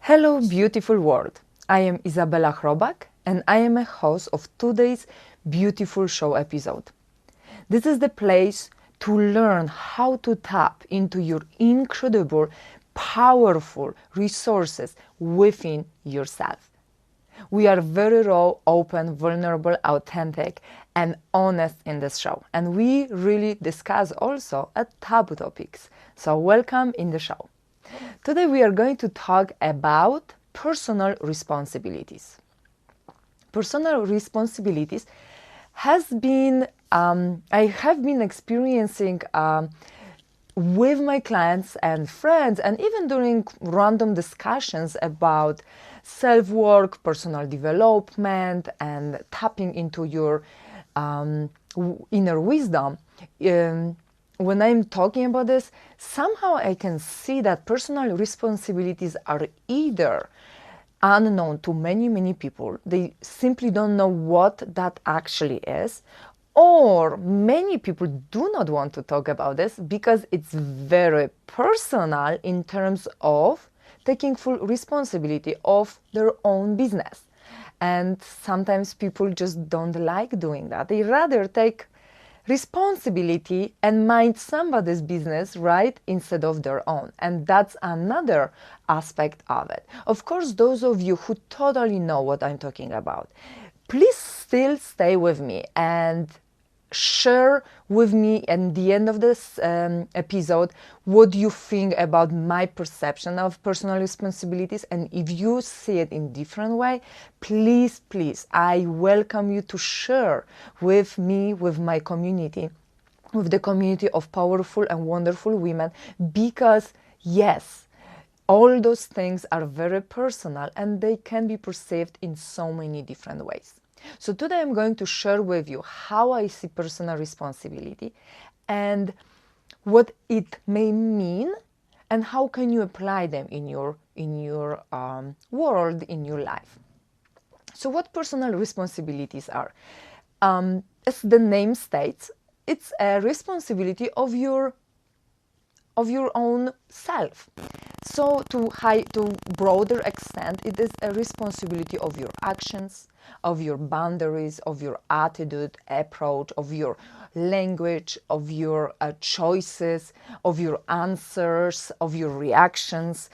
Hello, beautiful world. I am Izabela Chrobak and I am a host of today's Beautiful Show episode. This is the place to learn how to tap into your incredible, powerful resources within yourself. We are very raw, open, vulnerable, authentic, and honest in this show. And we really discuss also taboo topics. So welcome in the show. Today we are going to talk about personal responsibilities. Personal responsibilities has been, I have been experiencing with my clients and friends, and even during random discussions about self-work, personal development, and tapping into your inner wisdom. When I'm talking about this, somehow I can see that personal responsibilities are either unknown to many people, they simply don't know what that actually is, or many people do not want to talk about this because it's very personal in terms of taking full responsibility of their own business. And sometimes people just don't like doing that. They rather take responsibility and mind somebody's business, right, instead of their own. And that's another aspect of it. Of course, those of you who totally know what I'm talking about, please still stay with me and share with me at the end of this episode what you think about my perception of personal responsibilities. And if you see it in different way, please, I welcome you to share with me, with my community, with the community of powerful and wonderful women, because yes, all those things are very personal and they can be perceived in so many different ways. So today I'm going to share with you how I see personal responsibility and what it may mean and how can you apply them in your world, in your life. So what personal responsibilities are? As the name states, it's a responsibility of your own self. So to broader extent, it is a responsibility of your actions, of your boundaries, of your attitude, approach, of your language, of your choices, of your answers, of your reactions,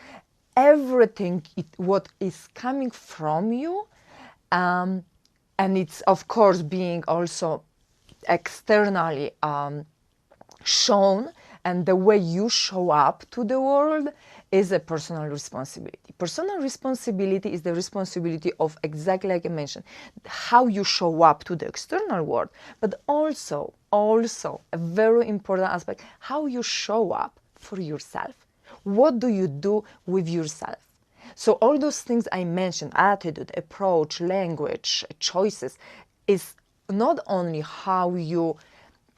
everything what is coming from you, and it's of course being also externally shown, and the way you show up to the world is a personal responsibility. Personal responsibility is the responsibility of, exactly like I mentioned, how you show up to the external world, but also a very important aspect, how you show up for yourself. What do you do with yourself? So all those things I mentioned, attitude, approach, language, choices, is not only how you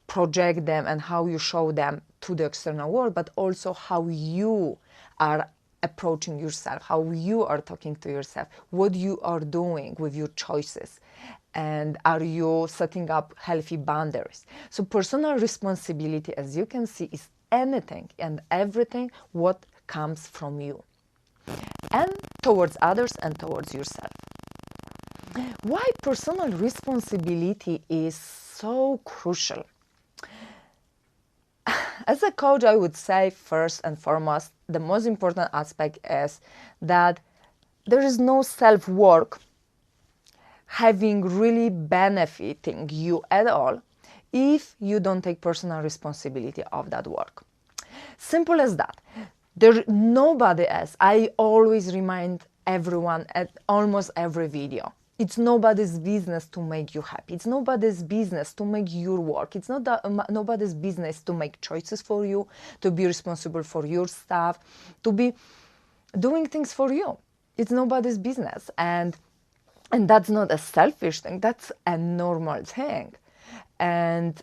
project them and how you show them to the external world, but also how you are approaching yourself, how you are talking to yourself, what you are doing with your choices, and are you setting up healthy boundaries. So personal responsibility, as you can see, is anything and everything what comes from you and towards others and towards yourself. Why personal responsibility is so crucial? As a coach, I would say first and foremost, the most important aspect is that there is no self-work having really benefiting you at all if you don't take personal responsibility of that work. Simple as that. Nobody else. I always remind everyone at almost every video. It's nobody's business to make you happy. It's nobody's business to make your work. It's nobody's business to make choices for you, to be responsible for your stuff, to be doing things for you. It's nobody's business. And that's not a selfish thing. That's a normal thing. And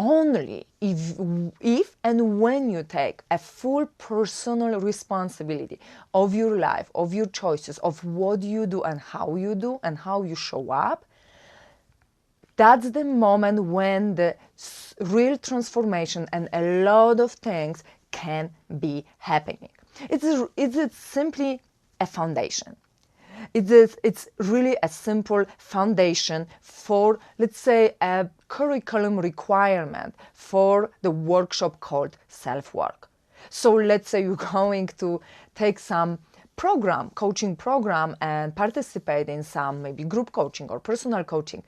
only if and when you take a full personal responsibility of your life, of your choices, of what you do and how you show up, that's the moment when the real transformation and a lot of things can be happening. It's simply a foundation. It's really a simple foundation for, let's say, a curriculum requirement for the workshop called self-work. So let's say you're going to take some coaching program, and participate in some maybe group coaching or personal coaching.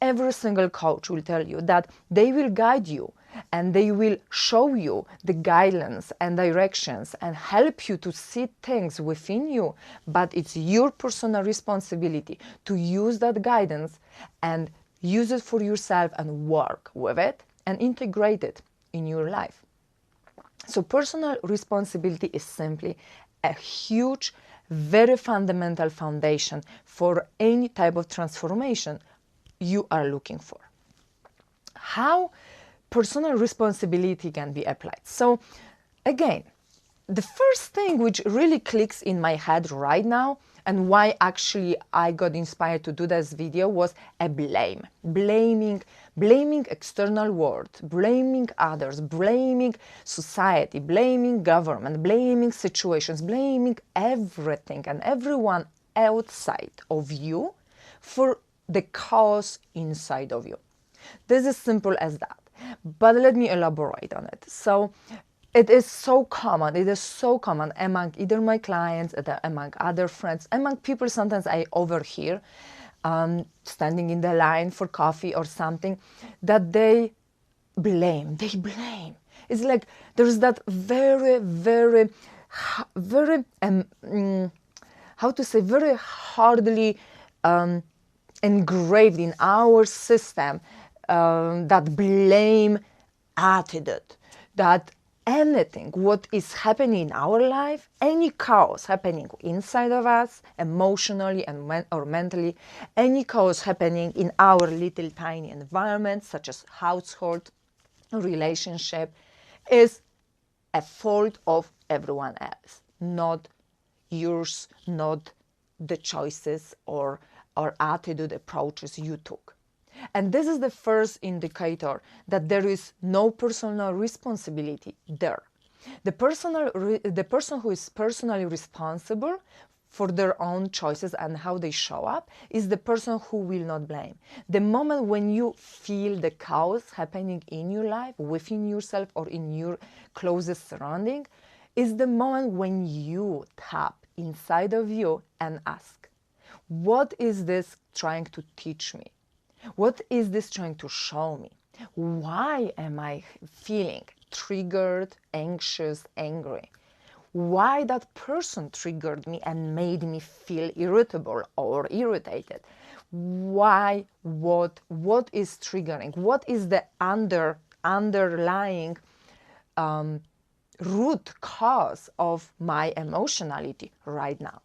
Every single coach will tell you that they will guide you and they will show you the guidelines and directions and help you to see things within you. But it's your personal responsibility to use that guidance and use it for yourself and work with it and integrate it in your life. So personal responsibility is simply a huge, very fundamental foundation for any type of transformation you are looking for. How personal responsibility can be applied? So again, the first thing which really clicks in my head right now, and why actually I got inspired to do this video, was a blaming external world, blaming others, blaming society, blaming government, blaming situations, blaming everything and everyone outside of you for the chaos inside of you. This is simple as that, but let me elaborate on it. So it is so common among either my clients, among other friends, among people sometimes I overhear standing in the line for coffee or something, that they blame. It's like there's that very very hardly engraved in our system that blame attitude, that anything what is happening in our life, any chaos happening inside of us emotionally or mentally, any chaos happening in our little tiny environment such as household, relationship, is a fault of everyone else, not yours, not the choices or attitude approaches you took. And this is the first indicator that there is no personal responsibility there. The person who is personally responsible for their own choices and how they show up is the person who will not blame. The moment when you feel the chaos happening in your life, within yourself or in your closest surrounding, is the moment when you tap inside of you and ask, what is this trying to teach me? What is this trying to show me? Why am I feeling triggered, anxious, angry? Why that person triggered me and made me feel irritable or irritated? Why? What is triggering? What is the underlying root cause of my emotionality right now?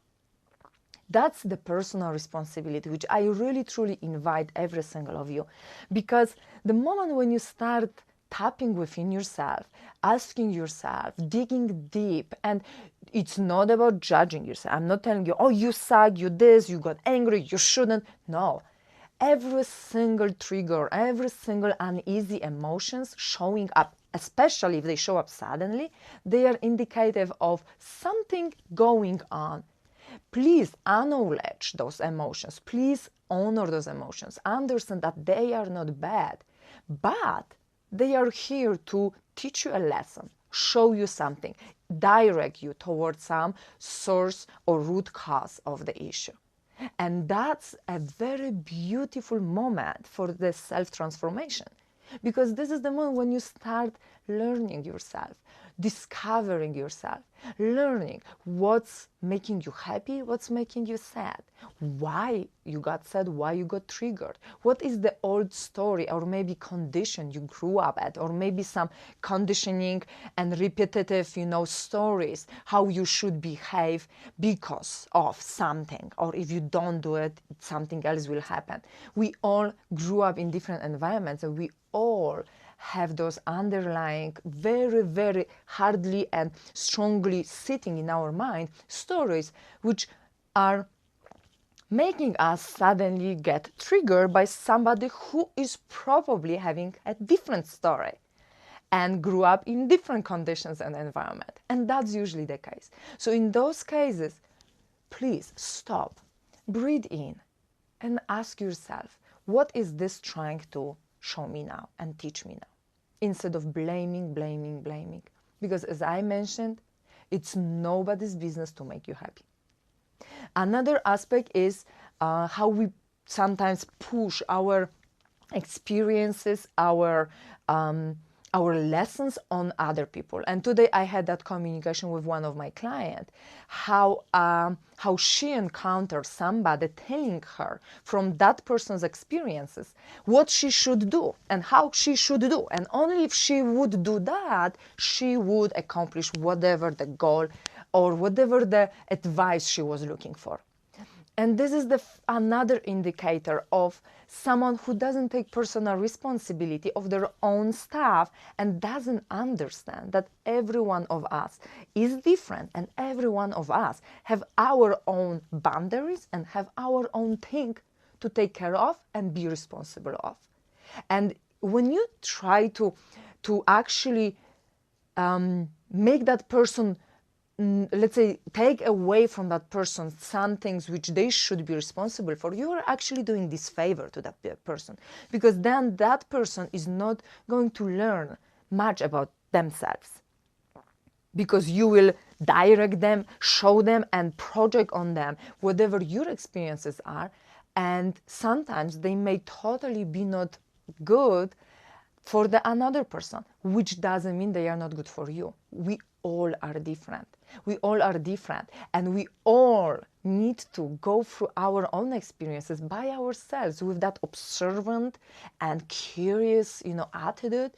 That's the personal responsibility, which I really truly invite every single of you, because the moment when you start tapping within yourself, asking yourself, digging deep, and it's not about judging yourself. I'm not telling you, oh, you suck, you this, you got angry, you shouldn't. No. Every single trigger, every single uneasy emotions showing up, especially if they show up suddenly, they are indicative of something going on. Please acknowledge those emotions. Please honor those emotions. Understand that they are not bad, but they are here to teach you a lesson, show you something, direct you towards some source or root cause of the issue. And that's a very beautiful moment for the self-transformation, because this is the moment when you start learning yourself, discovering yourself, learning what's making you happy, what's making you sad, why you got sad, why you got triggered, what is the old story or maybe condition you grew up at, or maybe some conditioning and repetitive, stories, how you should behave because of something, or if you don't do it, something else will happen. We all grew up in different environments, and we all have those underlying, very hardly and strongly sitting in our mind stories, which are making us suddenly get triggered by somebody who is probably having a different story and grew up in different conditions and environment. And that's usually the case. So in those cases, please stop, breathe in, and ask yourself, what is this trying to show me now and teach me now? Instead of blaming. Because as I mentioned, it's nobody's business to make you happy. Another aspect is how we sometimes push our experiences, our lessons on other people. And today I had that communication with one of my clients, how she encountered somebody telling her from that person's experiences what she should do and how she should do. And only if she would do that, she would accomplish whatever the goal or whatever the advice she was looking for. And this is another indicator of someone who doesn't take personal responsibility of their own stuff and doesn't understand that every one of us is different and every one of us have our own boundaries and have our own thing to take care of and be responsible of. And when you try to actually make that person, let's say, take away from that person some things which they should be responsible for, you are actually doing this favor to that person, because then that person is not going to learn much about themselves, because you will direct them, show them, and project on them whatever your experiences are, and sometimes they may totally be not good for the another person, which doesn't mean they are not good for you. We all are different. We all are different, and we all need to go through our own experiences by ourselves with that observant and curious, attitude,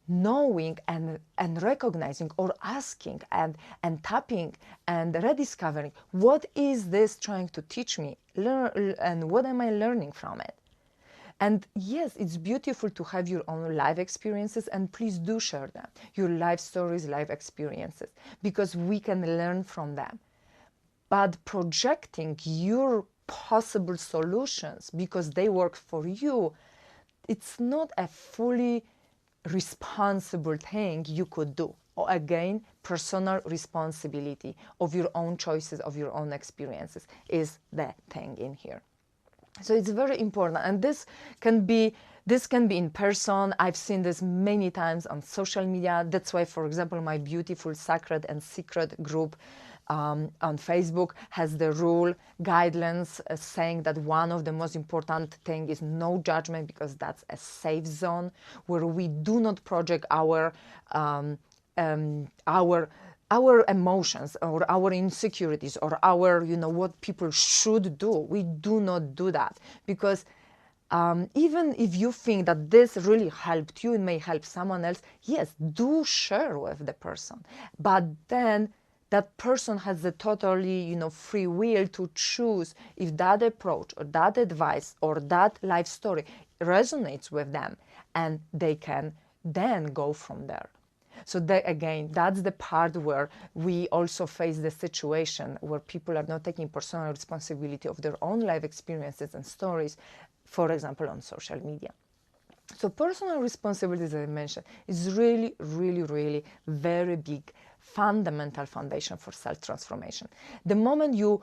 knowing and recognizing or asking and tapping and rediscovering what is this trying to teach me, and what am I learning from it. And yes, it's beautiful to have your own life experiences, and please do share them, your life stories, life experiences, because we can learn from them. But projecting your possible solutions because they work for you, it's not a fully responsible thing you could do. Or again, personal responsibility of your own choices, of your own experiences is the thing in here. So it's very important, and this can be in person. I've seen this many times on social media. That's why, for example, my beYOUtiful Sacred and Secret group on Facebook has the rule guidelines saying that one of the most important thing is no judgment, because that's a safe zone where we do not project our emotions or our insecurities or our, what people should do. We do not do that, because even if you think that this really helped you, it may help someone else, yes, do share with the person. But then that person has the totally, free will to choose if that approach or that advice or that life story resonates with them, and they can then go from there. So again, that's the part where we also face the situation where people are not taking personal responsibility of their own life experiences and stories, for example, on social media. So personal responsibility, as I mentioned, is really, really, really very big, fundamental foundation for self-transformation. The moment you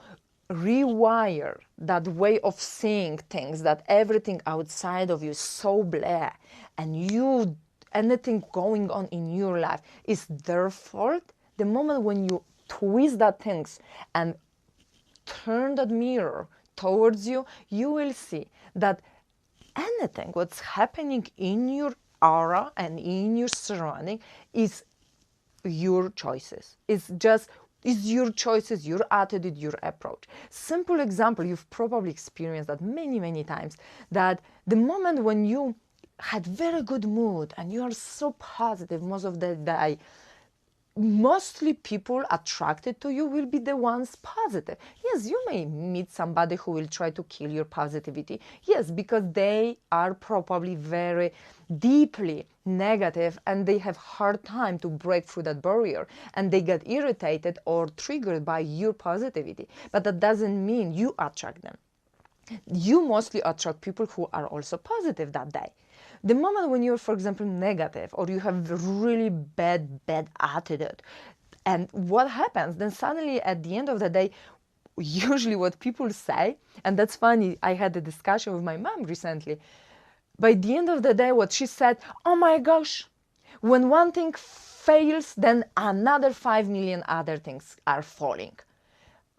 rewire that way of seeing things, that everything outside of you is so blah, and anything going on in your life is their fault, the moment when you twist that things and turn that mirror towards you, you will see that anything what's happening in your aura and in your surrounding is your choices. It's your choices, your attitude, your approach. Simple example, you've probably experienced that many, many times, that the moment when you had very good mood and you are so positive most of the day, mostly people attracted to you will be the ones positive. Yes, you may meet somebody who will try to kill your positivity. Yes, because they are probably very deeply negative and they have hard time to break through that barrier, and they get irritated or triggered by your positivity. But that doesn't mean you attract them. You mostly attract people who are also positive that day. The moment when you're, for example, negative, or you have really bad attitude, and what happens, then suddenly at the end of the day, usually what people say, and that's funny, I had a discussion with my mom recently. By the end of the day, what she said, oh my gosh, when one thing fails, then another 5 million other things are falling.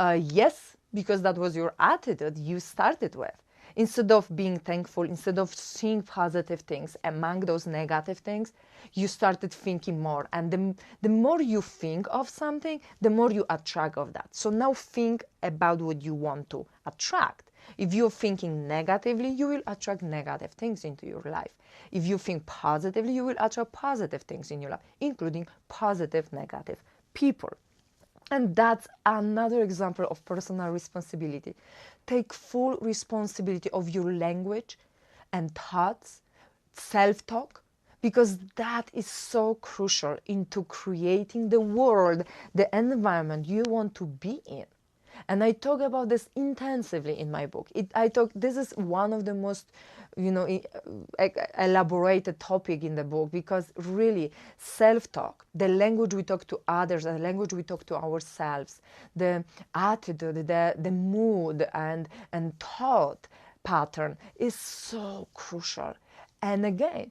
Yes, because that was your attitude you started with. Instead of being thankful, instead of seeing positive things among those negative things, you started thinking more. And the more you think of something, the more you attract of that. So now think about what you want to attract. If you're thinking negatively, you will attract negative things into your life. If you think positively, you will attract positive things in your life, including positive, negative people. And that's another example of personal responsibility. Take full responsibility of your language and thoughts, self-talk, because that is so crucial into creating the world, the environment you want to be in. And I talk about this intensively in my book. This is one of the most, elaborated topic in the book, because really self-talk, the language we talk to others, the language we talk to ourselves, the attitude, the mood and thought pattern is so crucial. And again,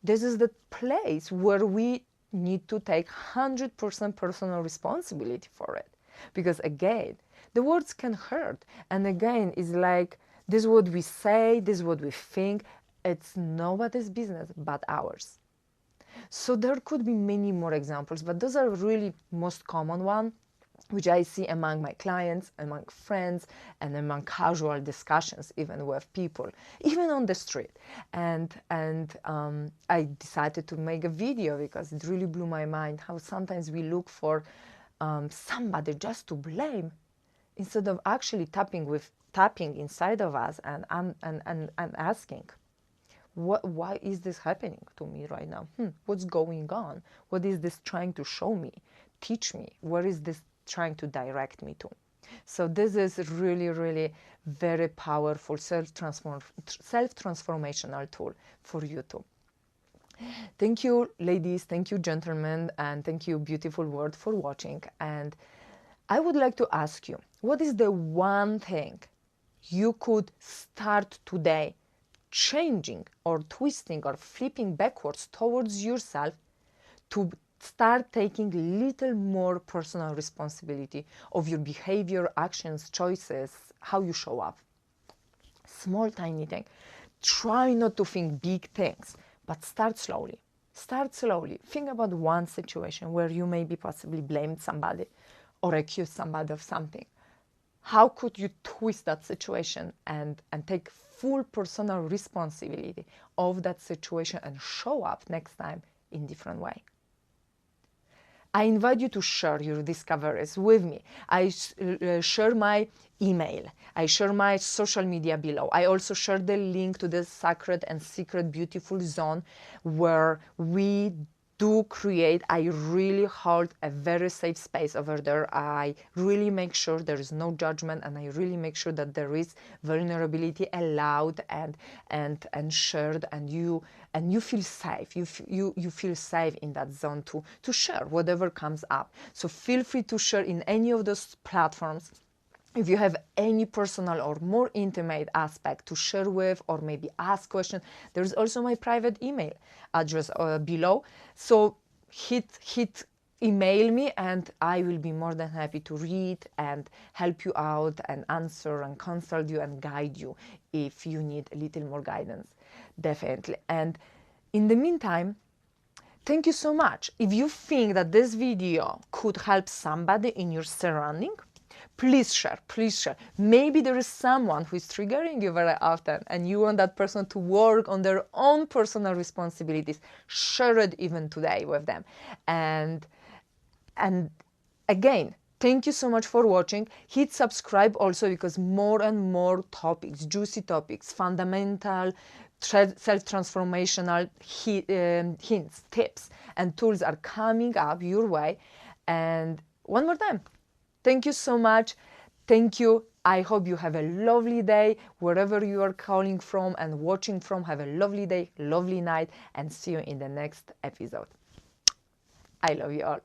this is the place where we need to take 100% personal responsibility for it. Because again, the words can hurt. And again, it's like, this is what we say, this is what we think. It's nobody's business but ours. So there could be many more examples, but those are really most common ones, which I see among my clients, among friends, and among casual discussions, even with people, even on the street. And I decided to make a video because it really blew my mind how sometimes we look for somebody just to blame, instead of actually tapping inside of us and asking, why is this happening to me right now? What's going on? What is this trying to show me, teach me? Where is this trying to direct me to? So this is really, really very powerful self-transformational tool for you too. Thank you, ladies, thank you, gentlemen, and thank you, beautiful world, for watching. And I would like to ask you, what is the one thing you could start today changing or twisting or flipping backwards towards yourself to start taking a little more personal responsibility of your behavior, actions, choices, how you show up? Small, tiny thing. Try not to think big things, but start slowly. Start slowly. Think about one situation where you maybe possibly blamed somebody or accused somebody of something. How could you twist that situation and take full personal responsibility of that situation and show up next time in a different way? I invite you to share your discoveries with me. I share my email. I share my social media below. I also share the link to the Sacred and Secret Beautiful Zone, where we do create, I really hold a very safe space over there. I really make sure there is no judgment, and I really make sure that there is vulnerability allowed and shared, and you feel safe. You feel safe in that zone to share whatever comes up. So feel free to share in any of those platforms. If you have any personal or more intimate aspect to share with, or maybe ask questions, there's also my private email address below. So hit email me, and I will be more than happy to read and help you out and answer and consult you and guide you if you need a little more guidance, definitely. And in the meantime, thank you so much. If you think that this video could help somebody in your surrounding, please share, please share. Maybe there is someone who is triggering you very often and you want that person to work on their own personal responsibilities. Share it even today with them. And again, thank you so much for watching. Hit subscribe also, because more and more topics, juicy topics, fundamental, self-transformational hints, tips, and tools are coming up your way. And one more time, thank you so much. Thank you. I hope you have a lovely day wherever you are calling from and watching from. Have a lovely day, lovely night, and see you in the next episode. I love you all.